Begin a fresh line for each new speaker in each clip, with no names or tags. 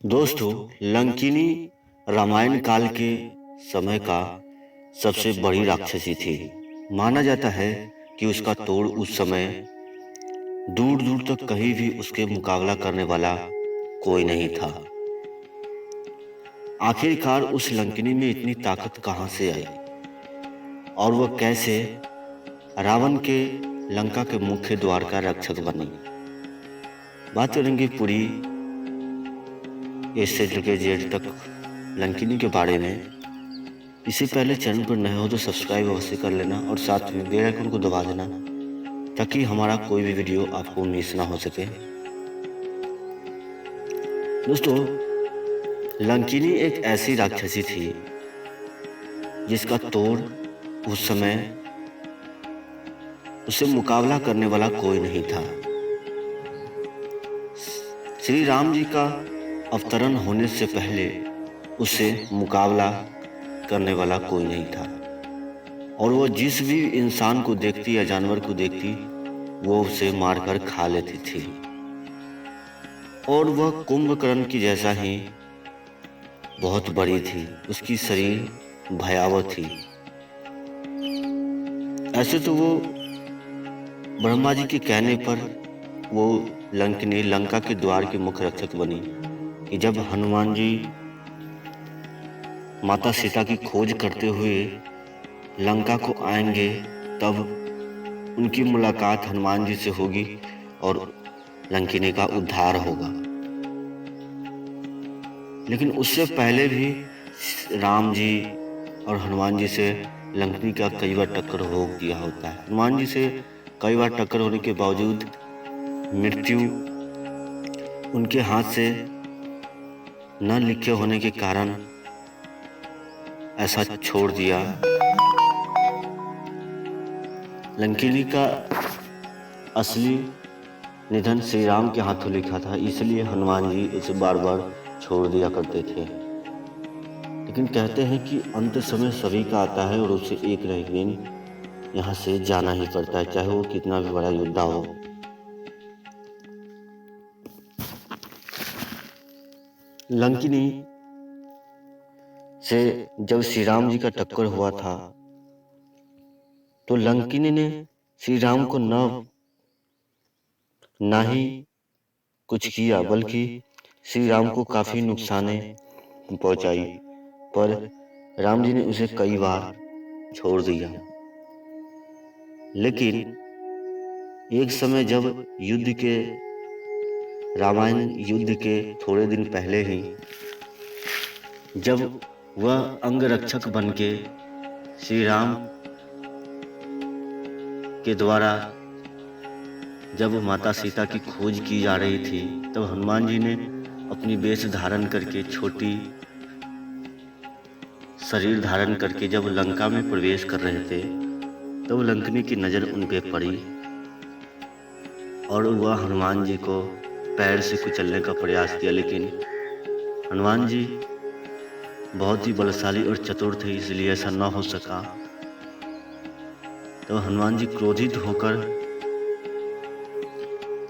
दोस्तों, लंकिनी रामायण काल के समय का सबसे बड़ी राक्षसी थी। माना जाता है कि उसका तोड़ उस समय दूर दूर तक कहीं भी उसके मुकाबला करने वाला कोई नहीं था। आखिरकार उस लंकिनी में इतनी ताकत कहां से आई और वह कैसे रावण के लंका के मुख्य द्वार का रक्षक बनी। बात करेंगे पूरी ए से लेकर जेड तक लंकिनी के बारे में। इससे पहले चैनल पर नए हो तो सब्सक्राइब अवश्य कर लेना और साथ में बेल आइकन को दबा देना ताकि हमारा कोई भी वीडियो आपको मिस ना हो सके। दोस्तों, लंकिनी एक ऐसी राक्षसी थी जिसका तोड़ उस समय उससे मुकाबला करने वाला कोई नहीं था। श्री राम जी का अवतरण होने से पहले उससे मुकाबला करने वाला कोई नहीं था और वो जिस भी इंसान को देखती या जानवर को देखती वो उसे मारकर खा लेती थी। और वह कुंभकर्ण की जैसा ही बहुत बड़ी थी, उसकी शरीर भयावह थी। ऐसे तो वो ब्रह्मा जी के कहने पर वो लंकिनी लंका के द्वार के मुख्य रक्षक बनी कि जब हनुमान जी माता सीता की खोज करते हुए लंका को आएंगे तब उनकी मुलाकात हनुमान जी से होगी और लंकिनी का उद्धार होगा। लेकिन उससे पहले भी राम जी और हनुमान जी से लंकिनी का कई बार टक्कर हो गया होता है। हनुमान जी से कई बार टक्कर होने के बावजूद मृत्यु उनके हाथ से न लिखे होने के कारण ऐसा छोड़ दिया। लंकिनी का असली निधन श्री राम के हाथों लिखा था, इसलिए हनुमान जी उसे बार बार छोड़ दिया करते थे। लेकिन कहते हैं कि अंत समय सभी का आता है और उसे एक न एक दिन यहाँ से जाना ही पड़ता है, चाहे वो कितना भी बड़ा योद्धा हो। लंकिनी से जब श्री राम जी का टक्कर हुआ था तो लंकिनी ने श्री राम को ना ही कुछ किया बल्कि श्री राम को काफी नुकसाने पहुंचाई, पर राम जी ने उसे कई बार छोड़ दिया। लेकिन एक समय जब रामायण युद्ध के थोड़े दिन पहले ही जब वह अंगरक्षक बनके श्री राम के द्वारा जब माता सीता की खोज की जा रही थी तब हनुमान जी ने अपनी वेश धारण करके छोटी शरीर धारण करके जब लंका में प्रवेश कर रहे थे तब लंकिनी की नजर उन पे पड़ी और वह हनुमान जी को पैर से कुचलने का प्रयास किया। लेकिन हनुमान जी बहुत ही बलशाली और चतुर थे, इसलिए ऐसा न हो सका। तो हनुमान जी क्रोधित होकर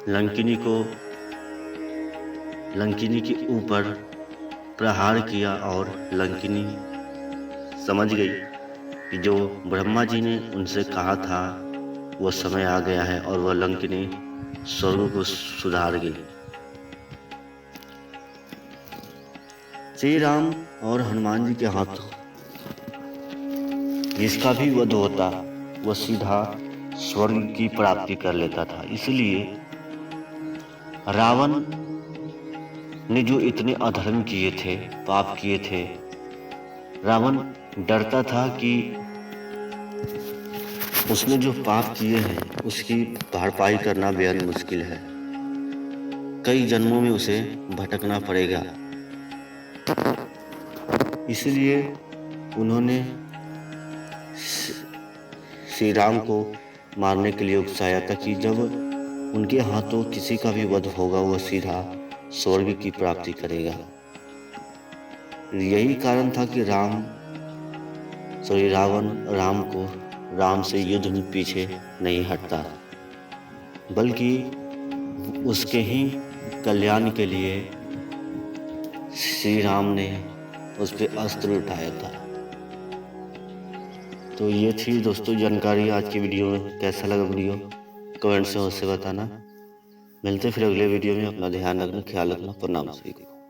लंकिनी के ऊपर प्रहार किया और लंकिनी समझ गई कि जो ब्रह्मा जी ने उनसे कहा था वो समय आ गया है और वह लंकिनी स्वर्ग को सुधार गई। श्री राम और हनुमान जी के हाथों जिसका भी वध होता वह सीधा स्वर्ग की प्राप्ति कर लेता था। इसलिए रावण ने जो इतने अधर्म किए थे, पाप किए थे, रावण डरता था कि उसने जो पाप किए हैं उसकी भरपाई करना बेहद मुश्किल है, कई जन्मों में उसे भटकना पड़ेगा। इसलिए उन्होंने श्री राम को मारने के लिए उकसाया था कि जब उनके हाथों किसी का भी वध होगा वह सीधा स्वर्ग की प्राप्ति करेगा। यही कारण था कि रावण राम से युद्ध में पीछे नहीं हटता, बल्कि उसके ही कल्याण के लिए श्री राम ने उस पर अस्त्र उठाया था। तो ये थी दोस्तों जानकारी आज की वीडियो में। कैसा लगा वीडियो कमेंट से अवश्य बताना। मिलते फिर अगले वीडियो में। अपना ध्यान रखना, ख्याल रखना। प्रणाम सभी को।